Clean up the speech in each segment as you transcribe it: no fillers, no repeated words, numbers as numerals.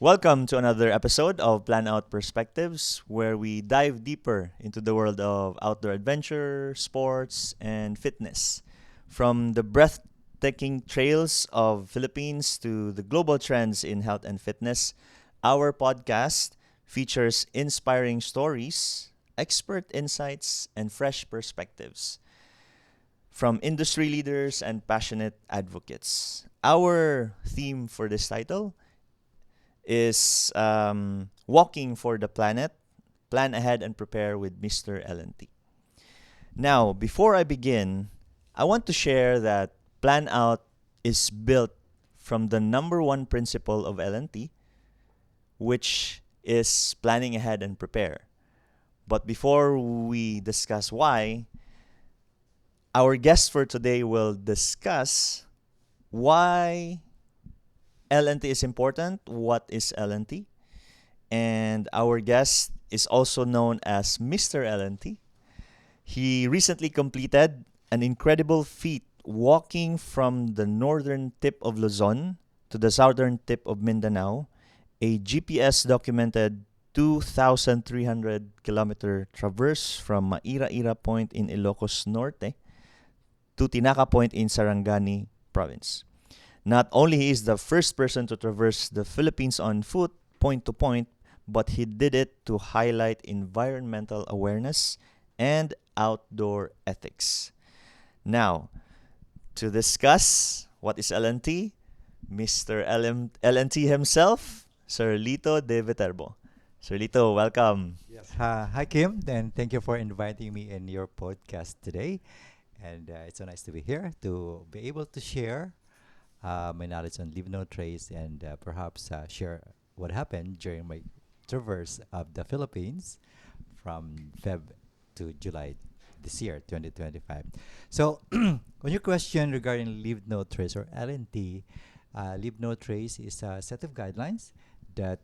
Welcome to another episode of Planout Perspectives, where we dive deeper into the world of outdoor adventure, sports, and fitness. From the breathtaking trails of Philippines to the global trends in health and fitness, our podcast features inspiring stories, expert insights, and fresh perspectives from industry leaders and passionate advocates. Our theme for this title is Walking for the Planet, Plan Ahead and Prepare with Mr. LNT. Now, before I begin, I want to share that Plan Out is built from the number one principle of LNT, which is planning ahead and prepare. But before we discuss why, our guest for today will discuss why LNT is important, what is LNT, and our guest is also known as Mr. LNT. He recently completed an incredible feat walking from the northern tip of Luzon to the southern tip of Mindanao, a GPS documented 2,300 kilometer traverse from Maira-Ira Point in Ilocos Norte to Tinaca Point in Sarangani Province. Not only he is the first person to traverse the Philippines on foot, point to point, but he did it to highlight environmental awareness and outdoor ethics. Now, to discuss what is LNT, Mr. LNT himself, Sir Lito De Veterbo. Sir Lito, welcome. Yes. Hi, Kim, and thank you for inviting me in your podcast today. And it's so nice to be here to be able to share my knowledge on Leave No Trace and perhaps share what happened during my traverse of the Philippines from Feb to July this year, 2025. So, on your question regarding Leave No Trace or LNT, Leave No Trace is a set of guidelines that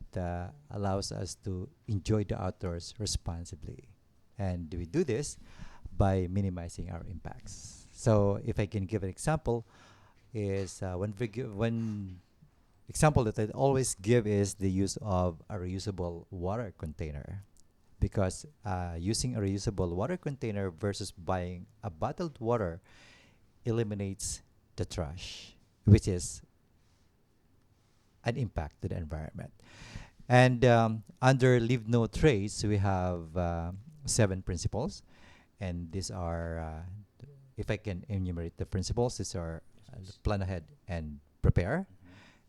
allows us to enjoy the outdoors responsibly. And we do this by minimizing our impacts. So, if I can give an example, is one example that I always give is the use of a reusable water container, because using a reusable water container versus buying a bottled water eliminates the trash, which is an impact to the environment. And under Leave No Trace, we have 7 principles, and these are, if I can enumerate the principles, these are plan ahead and prepare.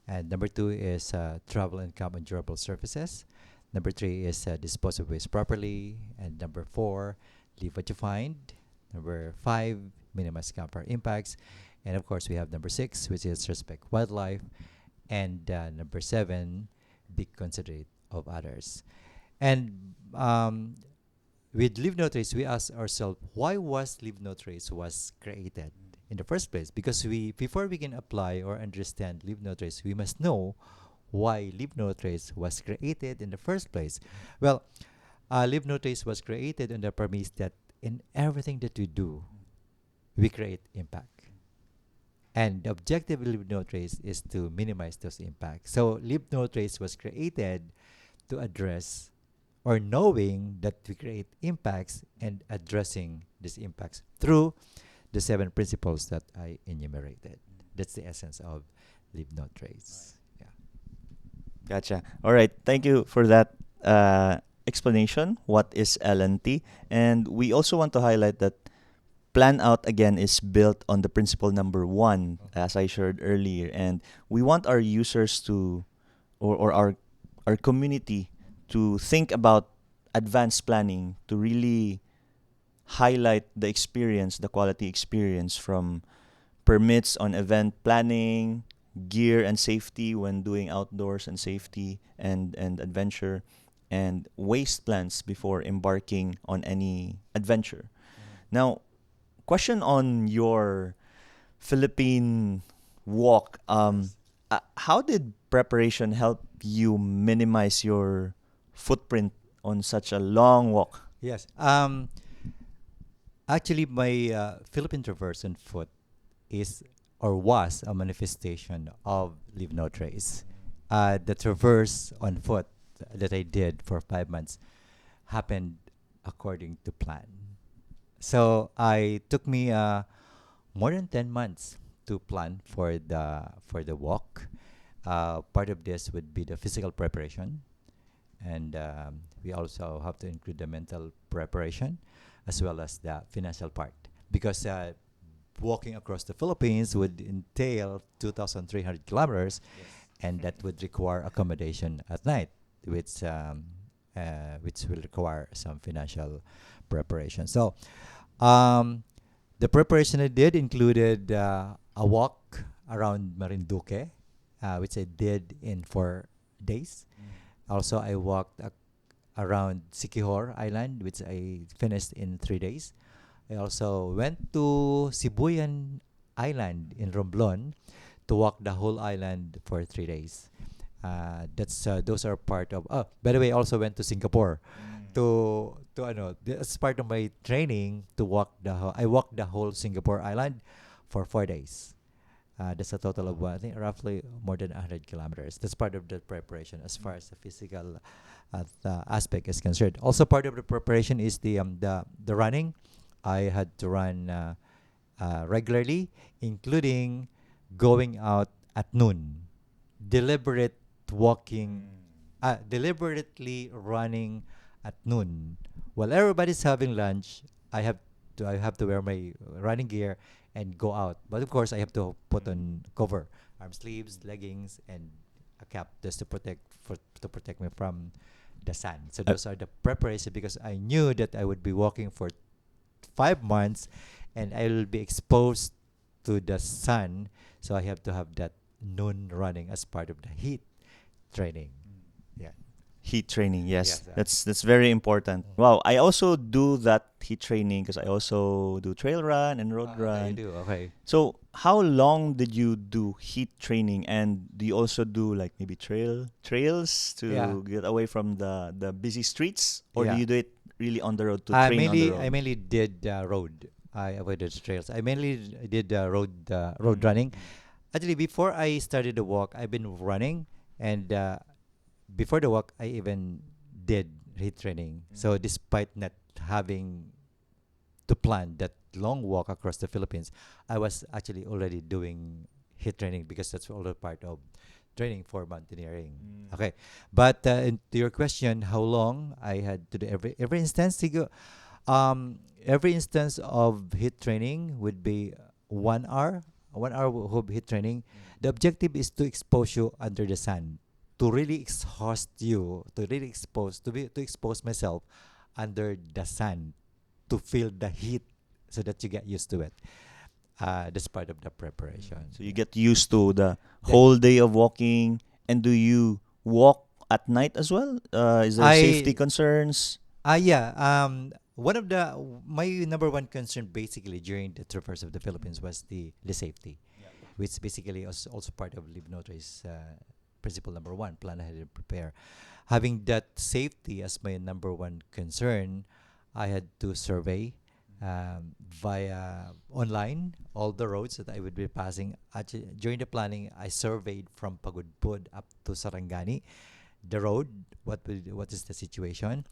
And number 2 is travel and come on durable surfaces. Number 3 is dispose of waste properly. And number 4, leave what you find. Number 5, minimize camper impacts. And of course, we have number 6, which is respect wildlife. And number 7, be considerate of others. And with Leave No Trace, we ask ourselves, why was Leave No Trace was created in the first place? Because before we can apply or understand Leave No Trace, we must know why Leave No Trace was created in the first place. Well, Leave No Trace was created on the premise that in everything that we do, we create impact. And the objective of Leave No Trace is to minimize those impacts. So Leave No Trace was created to address or knowing that we create impacts and addressing these impacts through the 7 principles that I enumerated. That's the essence of Leave No Trace. Yeah. Gotcha. All right. Thank you for that explanation. What is LNT? And we also want to highlight that Plan Out again is built on the principle number 1, as I shared earlier. And we want our users to, or our community to think about advanced planning to really highlight the experience, the quality experience from permits on event planning, gear and safety when doing outdoors and safety and adventure, and waste plans before embarking on any adventure. Now, question on your Philippine walk. How did preparation help you minimize your footprint on such a long walk? Yes. Actually, my Philippine traverse on foot is or was a manifestation of Leave No Trace. the traverse on foot that I did for 5 months happened according to plan. So I took me more than 10 months to plan for the walk. Part of this would be the physical preparation, and we also have to include the mental preparation as well as the financial part because walking across the Philippines would entail 2,300 kilometers, and that would require accommodation at night, which will require some financial preparation. So, um, the preparation I did included a walk around Marinduque, which I did in 4 days. Also, I walked around Siquijor Island, which I finished in 3 days. I also went to Sibuyan Island in Romblon to walk the whole island for 3 days. That's those are part of. Oh, by the way, I also went to Singapore to ano. As part of my training to walk I walked the whole Singapore Island for 4 days. That's a total of I think roughly more than 100 kilometers. That's part of the preparation as far as the physical the aspect is concerned. Also, part of the preparation is the running. I had to run regularly, including going out at noon, deliberate walking, deliberately running at noon while everybody's having lunch. I have to wear my running gear and go out. But of course, I have to put on cover, arm sleeves, leggings, and a cap just to protect me from the sun. So Uh, those are the preparation because I knew that I would be walking for 5 months, and I will be exposed to the sun. So I have to have that noon running as part of the heat training. Yeah. Heat training, yes, Yes. that's very important. Mm. Wow, I also do that heat training because I also do trail run and road Okay, you run. do. Okay. So, how long did you do heat training, and do you also do like maybe trails Yeah. to get away from the busy streets, or do Yeah. you do it really on the road to train on the I road? mainly did road. I avoided trails. I mainly did road Mm. running. Actually, before I started the walk, I've been running, and before the walk, I even did HIIT training. So despite not having to plan that long walk across the Philippines, I was actually already doing HIIT training because that's all a part of training for mountaineering. Mm. Okay, but to your question, how long I had to do every instance to go, every instance of HIIT training would be 1 hour, 1 hour of HIIT training. The objective is to expose you under the sun, to really exhaust you, to really to expose myself under the sun, to feel the heat, so that you get used to it. That's part of the preparation. So you Yeah. get used to the That whole day of walking, and do you walk at night as well? Is there safety I concerns? yeah. One of the my number one concern basically during the traverse of the Philippines was the safety, which basically is also part of Live No Trace principle number one: plan ahead and prepare. Having that safety as my number one concern, I had to survey via online all the roads that I would be passing. Actually, during the planning, I surveyed from Pagudpud up to Sarangani, the road, what is the situation,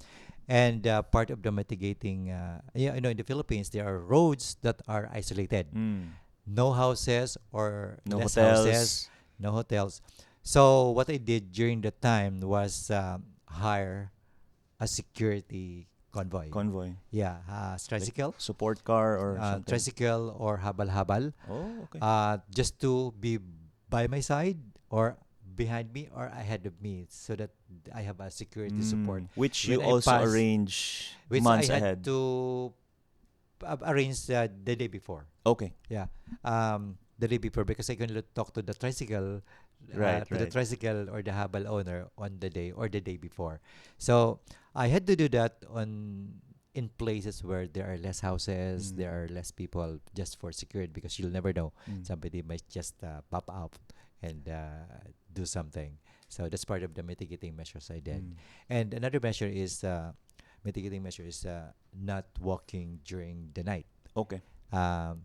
and part of the mitigating. Yeah, in the Philippines there are roads that are isolated, Mm. no houses or No less houses, hotels. no hotels. So what I did during the time was hire a security convoy. Convoy. Yeah, Like tricycle, support car or something. tricycle or habal-habal, Oh, okay. just to be by my side or behind me or ahead of me, so that I have a security support Which you when I also pass, arrange which I months had ahead. to arrange the day before. Okay. Yeah, the day before because I can talk to the tricycle, Right, right. or the habal owner on the day or the day before. So I had to do that in places where there are less houses, Mm. there are less people, just for security because you'll never know, Mm. somebody might just pop up and do something. So that's part of the mitigating measures I did. Mm. And another measure is mitigating measure is not walking during the night. Okay. Um,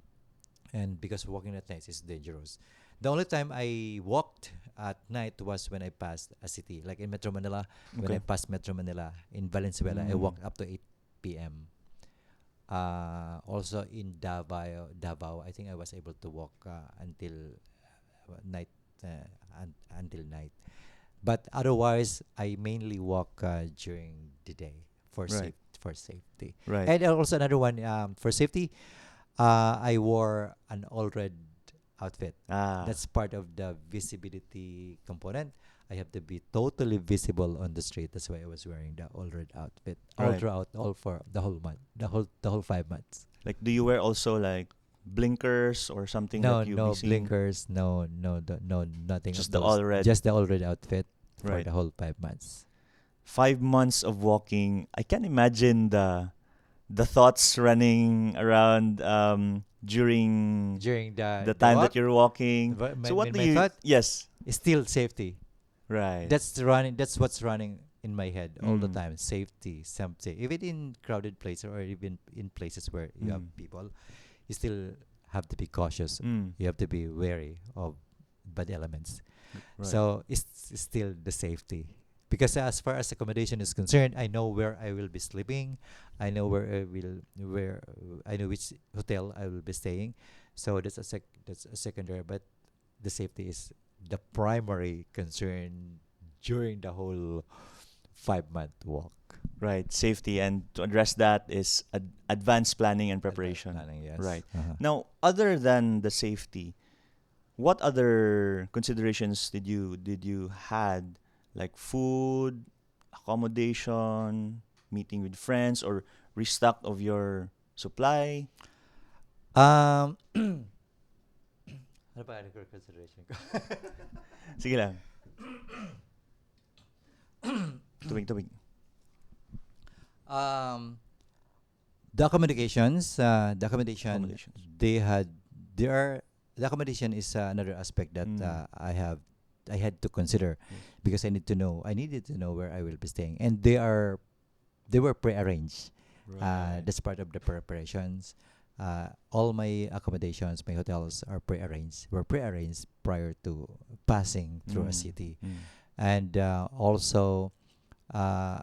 and because walking at night is dangerous. The only time I walked at night was when I passed a city, like in Metro Manila. When I Okay. passed Metro Manila in Valenzuela, I Mm. walked up to 8 p.m. Also in Davao, I think I was able to walk until night, until night. But otherwise, I mainly walk during the day for Right. safety. Right. And also another one, for safety, I wore an all red outfit. Ah. That's part of the visibility component. I have to be totally visible on the street. That's why I was wearing the all red outfit all Right. throughout, all for the whole month, the whole 5 months. Like, do you wear also like blinkers or something No, that you'll be no seeing? blinkers, no, nothing of Just the those. all red. Just the all red outfit for Right. the whole 5 months. 5 months of walking. I can imagine the thoughts running around during During the the time that walk, you're walking. my, So what my, do my you? thought Yes. is still safety. Right. That's what's running in my head all the Mm. time. Safety. Even in crowded places or even in places where you have Mm. people, you still have to be cautious. Mm. You have to be wary of bad elements. Right. So it's still the safety. Because as far as accommodation is concerned, I know where I will be sleeping. I know where I know which hotel I will be staying. So that's a secondary, but the safety is the primary concern during the whole 5 month walk. Right. Safety, and to address that is advanced planning and Advanced preparation. planning, yes. Right. Now, other than the safety, what other considerations did you had, like food, accommodation, meeting with friends, or restock of your supply? Um, ano ba ang consideration ko? Sige lang. Tubig. um, the accommodations, the accommodation Accommodations. they had, there are the accommodation is another aspect that Mm. I had to consider Yes. because I needed to know where I will be staying, and they were prearranged. Right. That's part of the preparations. All my accommodations, my hotels are prearranged. Were prearranged prior to passing through a Mm. city, Mm. and also uh,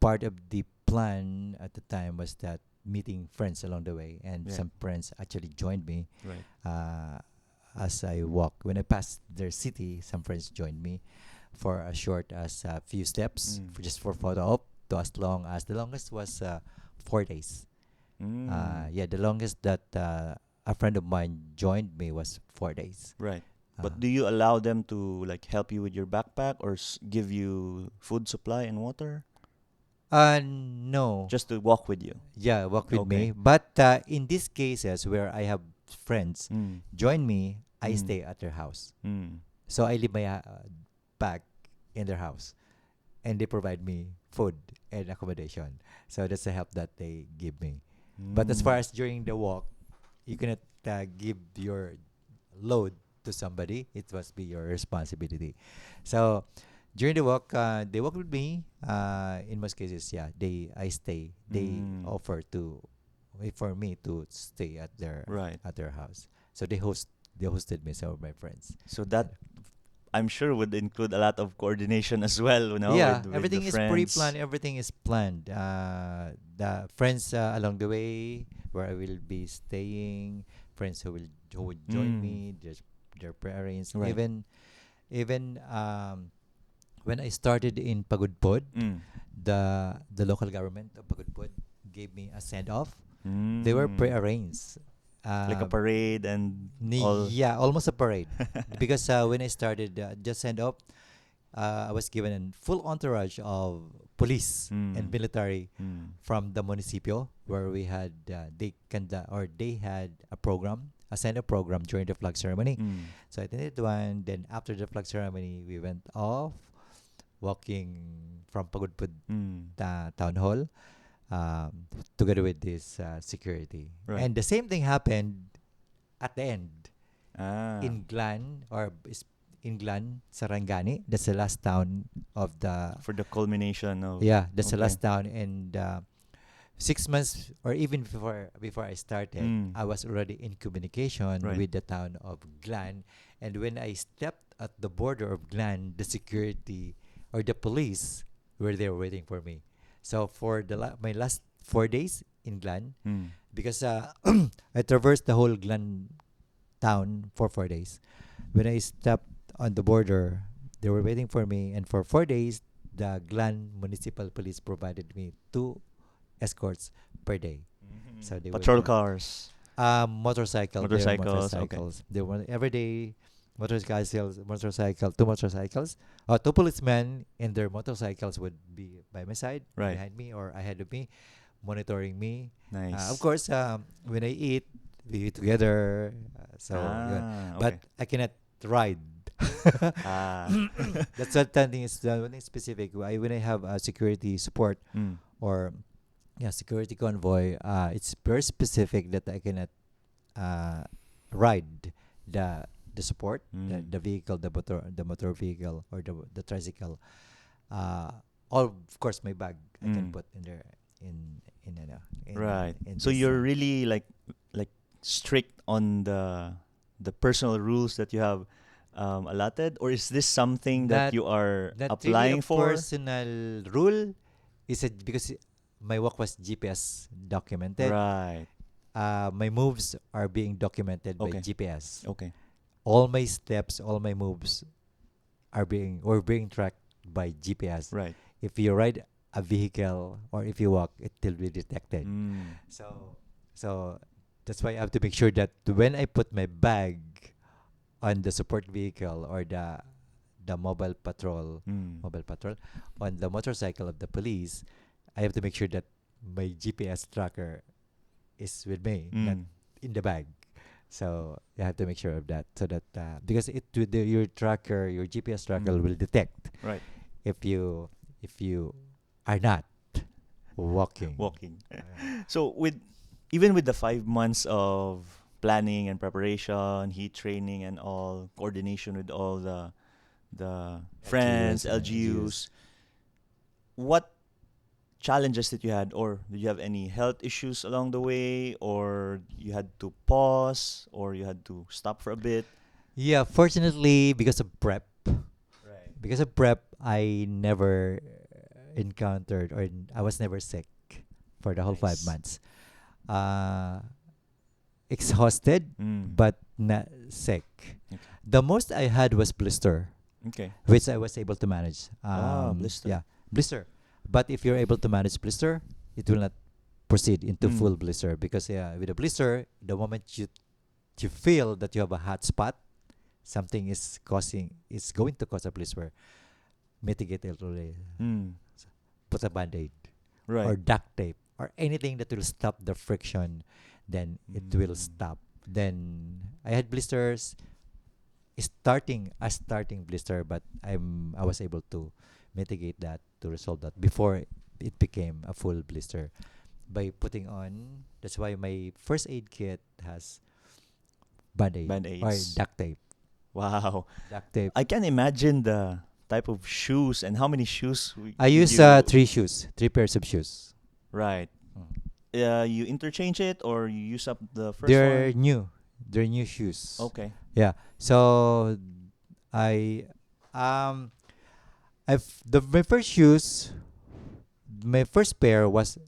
part of the plan at the time was that meeting friends along the way, and Yeah. some friends actually joined me Right. as I walk. When I passed their city, some friends joined me for as short as a few steps, Mm. for just for photo op, to as long as the longest was 4 days. Mm. Yeah, the longest that a friend of mine joined me was 4 days. Right. Uh, But do you allow them to like help you with your backpack or give you food supply and water no. just to walk with you? Yeah, walk with Okay. me. But in these cases where I have friends Mm. join me, I Mm. stay at their house. Mm. So I leave my bag in their house, and they provide me food and accommodation. So that's the help that they give me. But as far Mm. as during the walk, you cannot give your load to somebody. It must be your responsibility. So during the walk, they walk with me. In most cases, yeah, I stay. They Mm. offer to for me to stay Right. at their house. So they hosted me, some of my friends. So that I'm sure would include a lot of coordination as well, Yeah, with the everything is pre-planned. friends. Everything is planned. The friends along the way where I will be staying, friends who would join Mm. me, their parents. Right. Even when I started in Pagudpod, Mm. the local government of Pagudpod gave me a send off. They were Mm. prearranged. Like a parade and all. Yeah, almost a parade. Because when I started just send off, I was given a full entourage of police and Mm. military Mm. from the municipio, where we had they had a program, a send off program during the flag ceremony. Mm. So I attended one. Then after the flag ceremony, we went off walking from Pagudpud Mm. town hall, together with this security. Right. And the same thing happened at the end Ah. in in Glan, Sarangani. That's the last town of the For the culmination of. yeah. That's the Okay. last town, and 6 months or even before I started, Mm. I was already in communication Right. with the town of Glan. And when I stepped at the border of Glan, the security or the police were there waiting for me. So for my last 4 days in Glan, Mm. because I traversed the whole Glan town for 4 days. When I stepped on the border, they were waiting for me, and for 4 days, the Glan Municipal Police provided me two escorts per day. So they were Patrol there. cars, Motorcycle. They were motorcycles. Okay. motorcycles. They were every day two motorcycles. Two policemen in their motorcycles would be by my side, Right. behind me, or ahead of me, monitoring me. Of Nice. course, when I eat, we eat together. So, yun. But Okay. I cannot ride. Ah. That's what one thing is one thing specific. When I have security support Mm. or security convoy, it's very specific that I cannot ride the support, Mm. the vehicle, the motor vehicle or the tricycle. All of course my bag I can Mm. put in there in Right. in So this. you're really like strict on the personal rules that you have allotted, or is this something that Not you are not really a applying for? personal rule. Is it because my work was GPS documented? Right. My moves are being documented by Okay. GPS. Okay. All my steps, all my moves being tracked by GPS. Right. If you ride a vehicle or if you walk, it will be detected. Mm. So that's why I have to make sure that when I put my bag on the support vehicle or the Mm. mobile patrol on the motorcycle of the police, I have to make sure that my GPS tracker is with me, not Mm. in the bag. So you have to make sure of that, so that because your GPS tracker Mm. will detect Right. if you are not walking. Walking. Yeah. So even with the 5 months of planning and preparation, heat training and all, coordination with all the friends, LGUs and LGUs, what challenges that you had, or did you have any health issues along the way, or you had to pause, or you had to stop for a bit? Yeah, fortunately, Right. I never encountered or I was never sick for the whole five Nice. months. Uh, Exhausted, Mm. but not sick. Okay. The most I had was blister, Okay. which I was able to manage. Ah, blister. Yeah, blister. But if you're able to manage blister, it will not proceed into Mm. full blister because with a blister, the moment you feel that you have a hot spot, something is going to cause a blister. Mitigate it already. Mm. Put a band-aid or Right. duct tape or anything that will stop the friction, then it will Mm. stop. Then I had blisters, starting blister, but I was able to mitigate that, to resolve that before it became a full blister by putting on. That's why my first aid kit has band-aid or Band-aids. duct tape. Wow. Duct tape. I can imagine the type of shoes and how many shoes I did use you. three pairs of shoes. Right. Mm. You interchange it, or you use up the first They're one? new. They're new shoes. Okay. Yeah. So I um my first shoes, my first pair was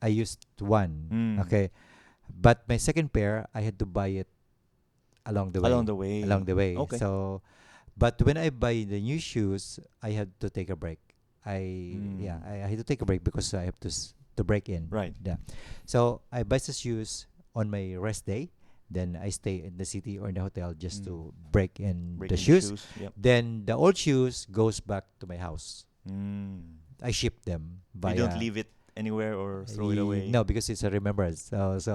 I used one. Mm. Okay. But my second pair I had to buy it along the Along way. the way. Along the way. Okay. So but when I buy the new shoes, I had to take a break. Mm. I had to take a break because I have to break in. Right. Yeah. So I buy the shoes on my rest day. Then I stay in the city or in the hotel just Mm. to break in the Breaking the shoes. shoes. Yep. Then the old shoes goes back to my house. Mm. I ship them You don't via. leave it anywhere or throw it away. No, because it's a remembrance. So it's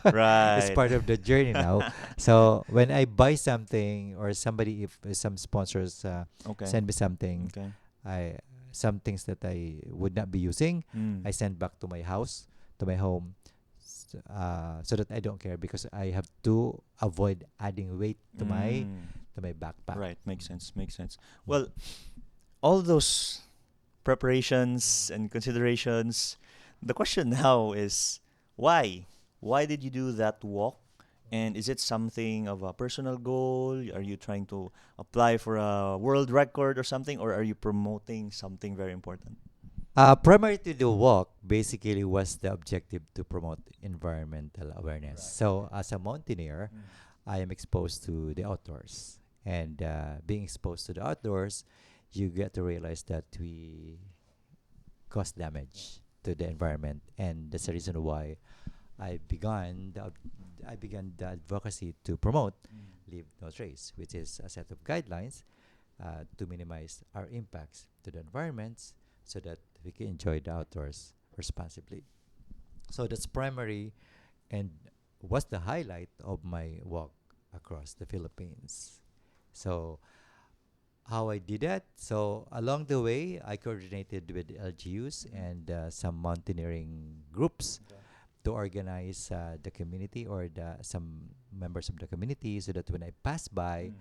Right. part of the journey now. So when I buy something or somebody, if some sponsors Okay. send me something, Okay. I some things that I would not be using, Mm. I send back to my house, to my home, so that I don't care because I have to avoid adding weight to Mm. my backpack. Right. Makes sense. Makes sense. Well, all those preparations and considerations, The question now is why? Why did you do that walk? And is it something of a personal goal? Are you trying to apply for a world record or something? Or are you promoting something very important? Primary to the walk basically was the objective to promote environmental awareness. So, as a mountaineer, Mm. I am exposed to the outdoors. And being exposed to the outdoors, you get to realize that we cause damage to the environment. And that's the reason why I began the advocacy to promote Leave No Trace, which is a set of guidelines to minimize our impacts to the environments so that we can enjoy the outdoors responsibly. So that's primary and was the highlight of my walk across the Philippines. So how I did that? So along the way, I coordinated with LGUs and some mountaineering groups Okay. to organize the community or the some members of the community so that when I pass by, Mm.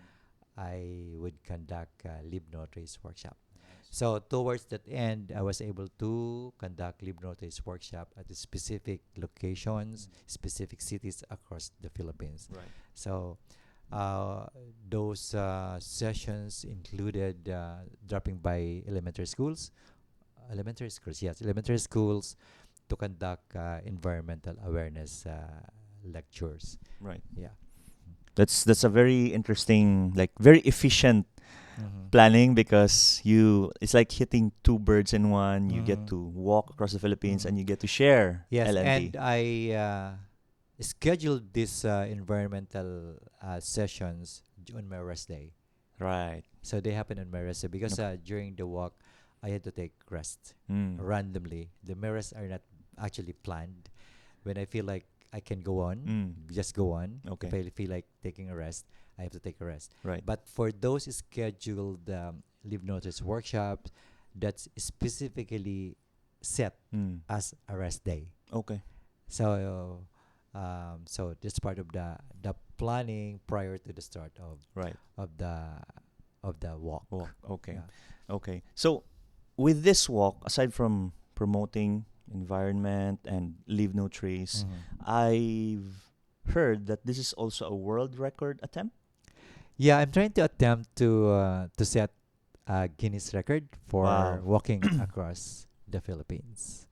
I would conduct a Live No Trace workshop. Nice. So towards that end, I was able to conduct Live No Trace workshop at the specific locations, Mm. specific cities across the Philippines. Right. So uh, those sessions included dropping by elementary schools to conduct environmental awareness lectures. Right. Yeah. That's a very interesting, like very efficient Mm-hmm. planning because you it's like hitting two birds in one. You get Mm-hmm. to walk across the Philippines Mm-hmm. and you get to share Yes, LNT. and I scheduled these environmental sessions on my rest day. Right. So they happen on my rest day because Okay. during the walk, I had to take rest Mm. randomly. The mirrors are not actually planned. When I feel like I can go on, Mm. just go on. If Okay. I feel like taking a rest, I have to take a rest. Right. But for those scheduled Live Notice workshops, that's specifically set Mm. as a rest day. Okay. So, so that's part of the planning prior to the start Right. of the walk. Walk. Okay. Yeah. Okay. So with this walk, aside from promoting environment and leave no trace, Mhm. I've heard that this is also a world record attempt. Yeah, I'm trying to attempt to set a Guinness record for Wow. walking across the Philippines.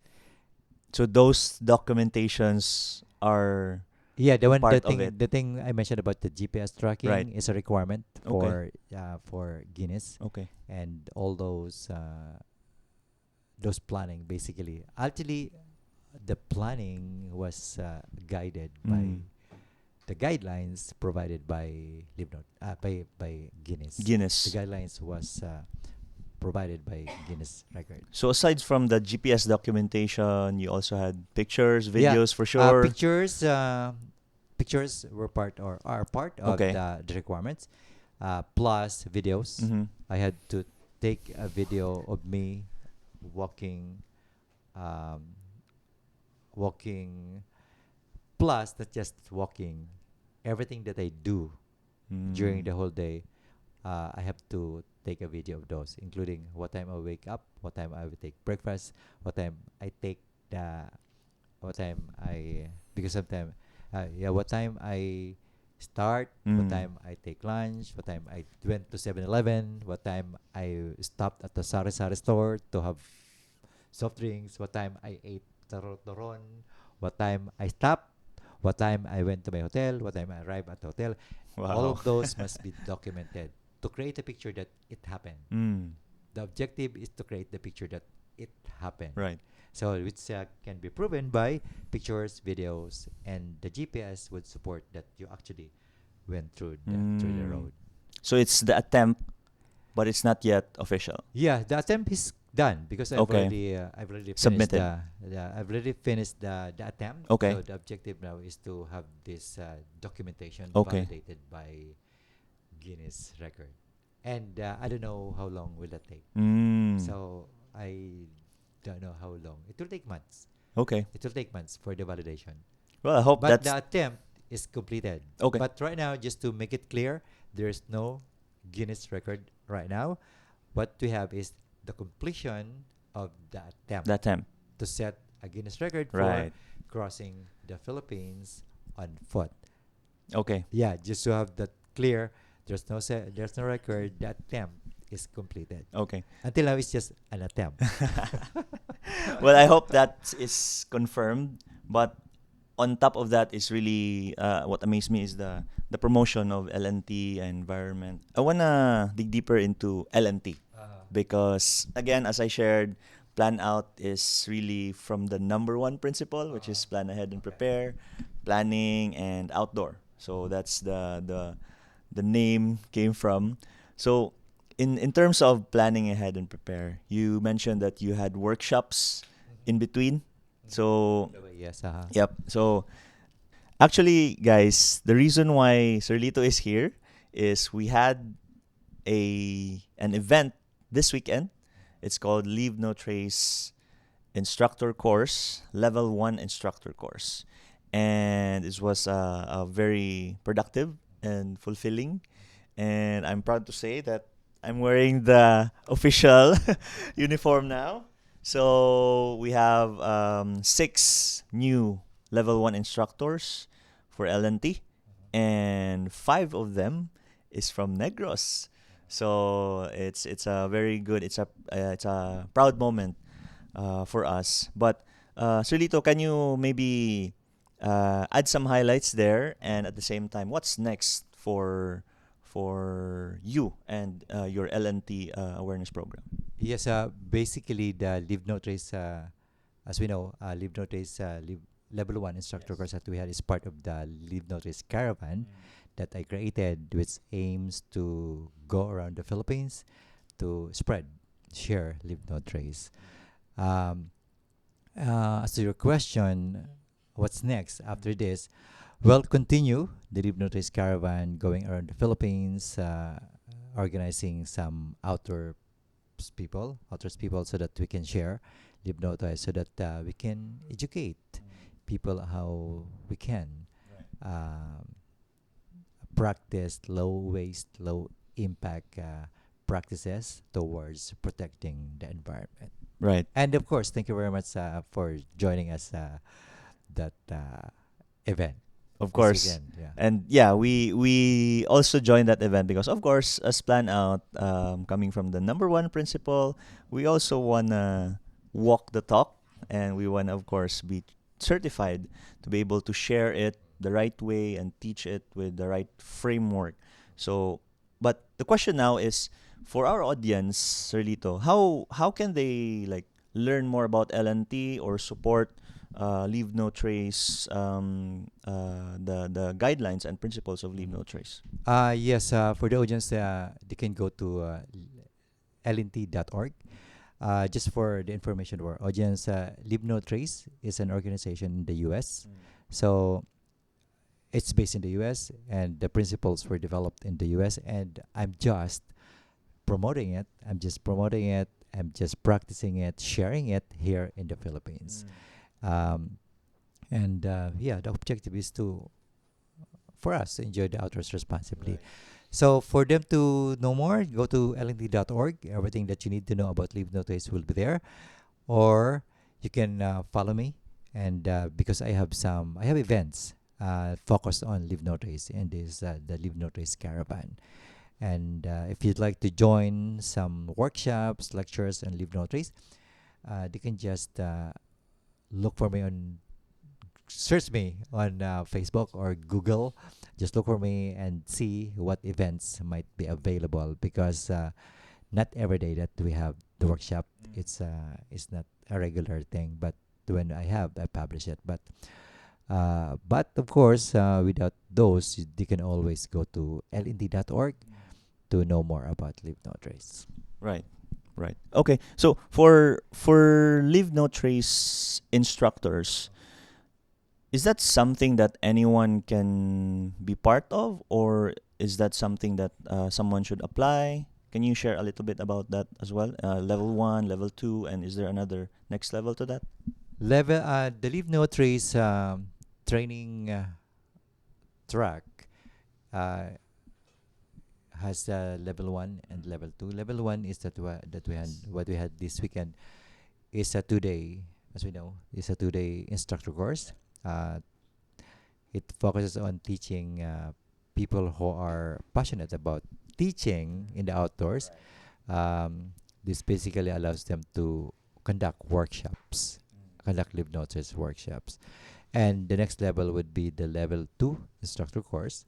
So those documentations are Yeah, the one part of it. the thing I mentioned about the GPS Right. tracking is a requirement Okay. for Guinness, Okay. and all those planning basically. Actually, the planning was guided by Mm. the guidelines provided by by Guinness. The Guinness. guidelines was provided by Guinness record. So aside from the GPS documentation, you also had pictures, Yeah, videos for sure. pictures were part or are part of Okay. the requirements, plus videos. Mm-hmm. I had to take a video of me walking, um, walking, plus not just walking, everything that I do during Mm. the whole day. I have to take a video of those, including what time I wake up, what time I will take breakfast, what time I take the, what time I, because sometimes, what time I start, what Mm. time I take lunch, what time I went to 7-Eleven, what time I stopped at the Sari Sari store to have soft drinks, what time I ate taron, what time I stopped, what time I went to my hotel, what time I arrived at the hotel. All Wow. of those must be documented to create a picture that it happened. Mm. The objective is to create the picture that it happened. Right. So which can be proven by pictures, videos, and the GPS would support that you actually went through the Mm. road. So it's the attempt, but it's not yet official. Yeah, the attempt is done because Okay. I've already finished Submitted. I've already finished the attempt. Okay. So the objective now is to have this documentation Okay. validated by Guinness record. And I don't know how long will that take. Mm. So I don't know how long. It will take months. Okay. It will take months for the validation. Well, I hope But that's the attempt is completed. okay. But right now, just to make it clear, there is no Guinness record right now. What we have is the completion of the attempt The attempt. to set a Guinness record for Right. crossing the Philippines on foot. Okay. Yeah, just to have that clear. There's no record. The attempt is completed. Okay. Until now, it's just an attempt. Well, I hope that is confirmed. But on top of that is really what amazed me is the promotion of LNT and environment. I wanna dig deeper into LNT because again, as I shared, plan out is really from the number one principle, which is plan ahead and Okay. prepare, planning and outdoor. So that's the name came from. So in terms of planning ahead and prepare, you mentioned that you had workshops in between. So The way, yes. yep. So actually, guys, the reason why Sir Lito is here is we had an event this weekend. It's called Leave No Trace Instructor Course, Level 1 Instructor Course. And it was a very productive and fulfilling. And I'm proud to say that I'm wearing the official uniform now. So we have six new level 1 instructors for LNT, and five of them is from Negros. So it's a very good, it's a proud moment for us. But Sir Lito, can you maybe add some highlights there, and at the same time, what's next for you and your LNT awareness program? Yes, basically the Live No Trace, as we know, Live No Trace Level 1 instructor course that we had is part of the Live No Trace Caravan that I created, which aims to go around the Philippines to spread, share Live No Trace. Um, as to your question, what's next after this? Well, continue the Live No Trace Caravan going around the Philippines, organizing some outdoors people, so that we can share Live No Trace, so that we can educate people how we can um, practice low waste, low impact practices towards protecting the environment. Right. And of course, thank you very much for joining us that event Of this course. weekend. Yeah. And yeah, we also joined that event because of course, as Plan Out, coming from the number one principle, we also wanna walk the talk, and we wanna of course be certified to be able to share it the right way and teach it with the right framework. So, but the question now is for our audience, Sir Lito, how can they like learn more about LNT or support Leave No Trace, the guidelines and principles of Leave No Trace? Yes, for the audience, they can go to lnt.org. Just for the information of our audience, Leave No Trace is an organization in the US. So it's based in the US, and the principles were developed in the US. And I'm just promoting it. I'm just practicing it, sharing it here in the Philippines. Um, and yeah, the objective is to for us to enjoy the outdoors responsibly. So for them to know more, go to lnd.org. Everything that you need to know about Leave No Trace will be there. Or you can follow me, and because I have events focused on Leave No Trace, and this the Leave No Trace Caravan. And if you'd like to join some workshops, lectures, and Leave No Trace, they can just look for me on search me on Facebook or Google. Just look for me and see what events might be available, because not every day that we have the workshop. It's not a regular thing, but when I publish it. But of course, without those, they can always go to lnd.org to know more about Leave No Trace. Right. Right. Okay. So for Leave No Trace instructors, is that something that anyone can be part of, or is that something that someone should apply? Can you share a little bit about that as well? Level one, level two, and is there another next level to that? The Leave No Trace training track uh, has level one and level two. Level one is that we had what we had this weekend is a as we know, is a 2-day instructor course. Uh, it focuses on teaching people who are passionate about teaching in the outdoors. Um, this basically allows them to conduct workshops, conduct live notice workshops. And the next level would be the level 2 instructor course.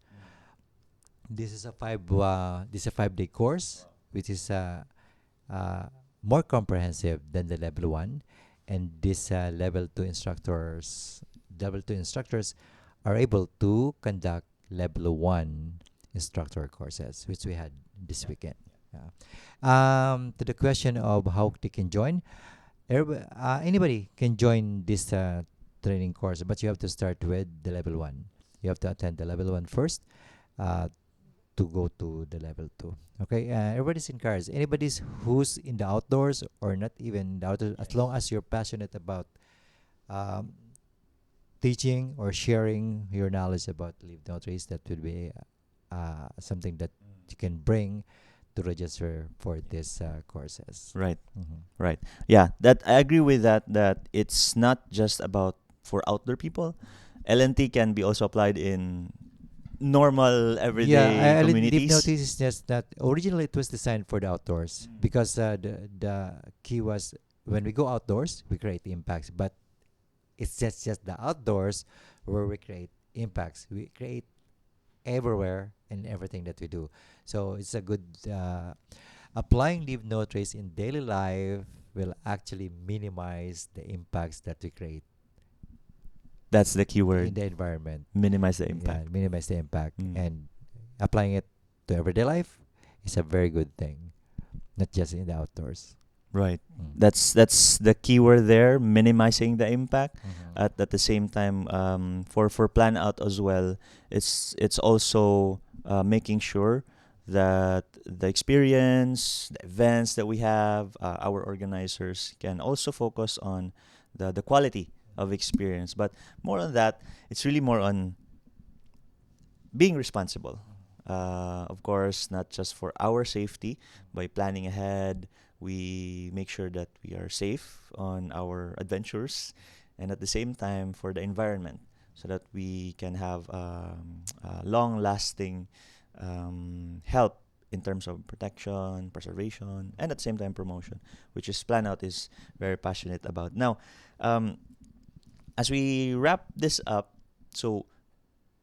This is a 5-day course, which is uh, more comprehensive than the level 1. And this level 2 instructors are able to conduct level 1 instructor courses, which we had this weekend. Yeah. To the question of how they can join, anybody can join this training course, but you have to start with the level 1. You have to attend the level 1 first uh, to go to the level 2. Okay, everybody's encouraged. Anybody's who's in the outdoors or not even in the outdoors, as long as you're passionate about um, teaching or sharing your knowledge about live notaries, that would be something that you can bring to register for these courses. Right. Mm-hmm. Right. Yeah, that I agree with that. That it's not just about for outdoor people. LNT can be also applied in normal Yeah, everyday Leaf communities. Notice is just that originally it was designed for the outdoors because the key was when we go outdoors, we create impacts. But it's just the outdoors where we create impacts. We create everywhere and everything that we do. So it's a good applying leave no trace in daily life will actually minimize the impacts that we create That's the in keyword. the environment. Minimize the Yeah, impact. minimize the impact Mm. and applying it to everyday life is a very good thing, not just in the outdoors. Right. Mm. That's the keyword there, minimizing the impact. Mhm. At the same time, for plan out as well, it's also making sure that the experience, the events that we have, our organizers can also focus on the quality of experience. But more on that, it's really more on being responsible. Of course, not just for our safety. By planning ahead, we make sure that we are safe on our adventures, and at the same time for the environment, so that we can have long-lasting help in terms of protection, preservation, and at the same time promotion, which is Planout is very passionate about. Now, um, as we wrap this up, so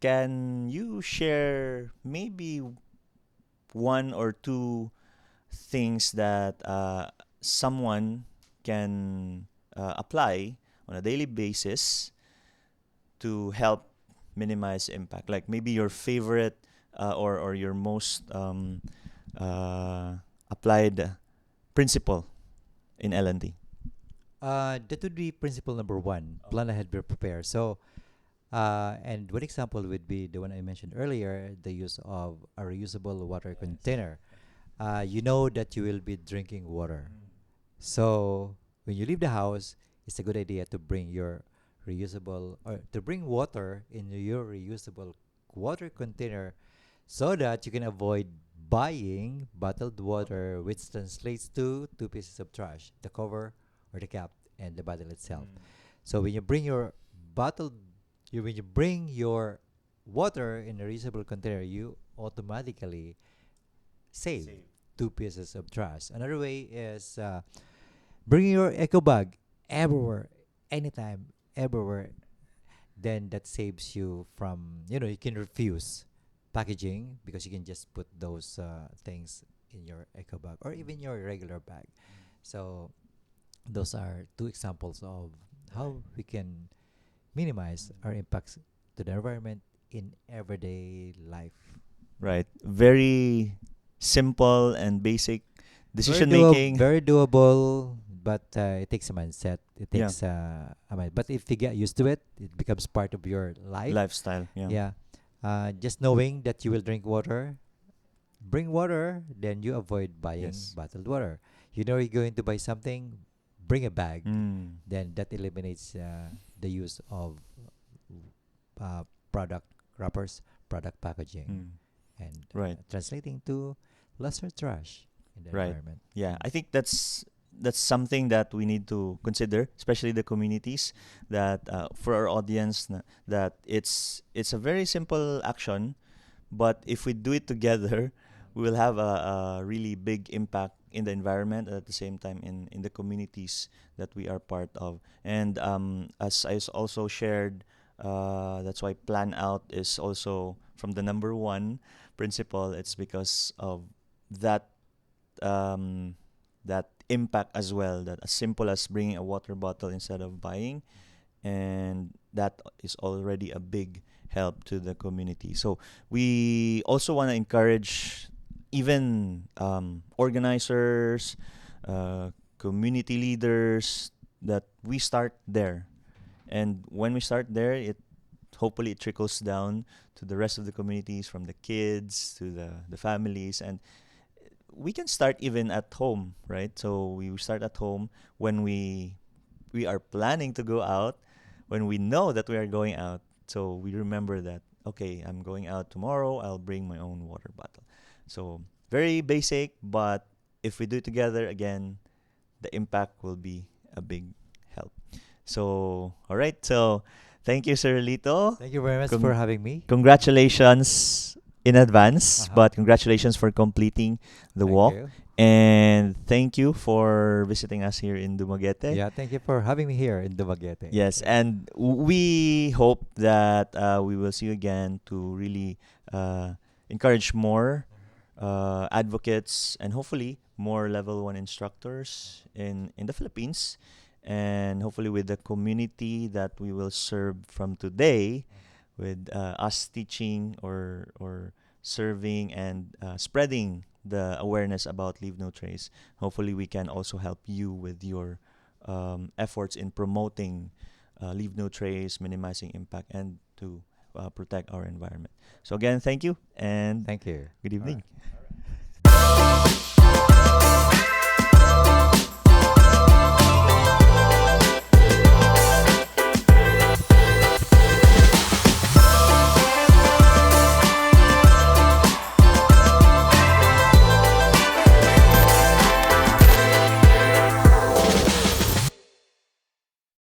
can you share maybe one or two things that someone can apply on a daily basis to help minimize impact? Like maybe your favorite or your most uh, applied principle in L&D. That would be principle number 1. Plan ahead, be prepared. So, and one example would be the one I mentioned earlier, the use of a reusable water container. You know that you will be drinking water. So when you leave the house, it's a good idea to bring your reusable or to bring water in your reusable water container so that you can avoid buying bottled water, which translates to two pieces of trash, the cover or the cap and the bottle itself. So when you bring your bottled when you bring your water in a reusable container, you automatically save two pieces of trash. Another way is bringing your eco bag everywhere, anytime, everywhere. Then that saves you from, you can refuse packaging because you can just put those things in your eco bag or even your regular bag. So those are two examples of how we can minimize our impacts to the environment in everyday life. Right. Very simple and basic decision making. Very doable, but it takes a mindset. It Yeah. takes a mind. But if you get used to it, it becomes part of your life. Lifestyle. Yeah. Yeah. Just knowing that you will drink water, bring water, then you avoid buying Yes. bottled water. You know you're going to buy something, bring a bag. Mm. Then that eliminates the use of product wrappers, product packaging, Mm. and Right. translating to lesser trash in the Right. environment. Yeah. Mm. I think that's something that we need to consider, especially the communities, that for our audience, that it's a very simple action, but if we do it together, we will have a really big impact in the environment, and at the same time in the communities that we are part of. And as also shared, that's why Plan Out is also from the number one principle. It's because of that um, that impact as well. That as simple as bringing a water bottle instead of buying, and that is already a big help to the community. So we also want to encourage even organizers, community leaders, that we start there. And when we start there, it hopefully it trickles down to the rest of the communities, from the kids to the families. And we can start even at home, right? So we start at home when we are planning to go out, when we know that we are going out. So we remember that, okay, I'm going out tomorrow, I'll bring my own water bottle. So very basic, but if we do it together, again, the impact will be a big help. So, all right. So, thank you, Sir Lito. Thank you very much for Con- having me. Congratulations in advance, Uh-huh. but congratulations for completing the Thank walk. you. And thank you for visiting us here in Dumaguete. Yeah, thank you for having me here in Dumaguete. Yes, Yeah. and we hope that we will see you again to really encourage more advocates, and hopefully more level one instructors in the Philippines, and hopefully with the community that we will serve from today, with us teaching or serving and spreading the awareness about Leave No Trace. Hopefully, we can also help you with your efforts in promoting Leave No Trace, minimizing impact, and to protect our environment. So again, thank you and Thank you. good All evening. right.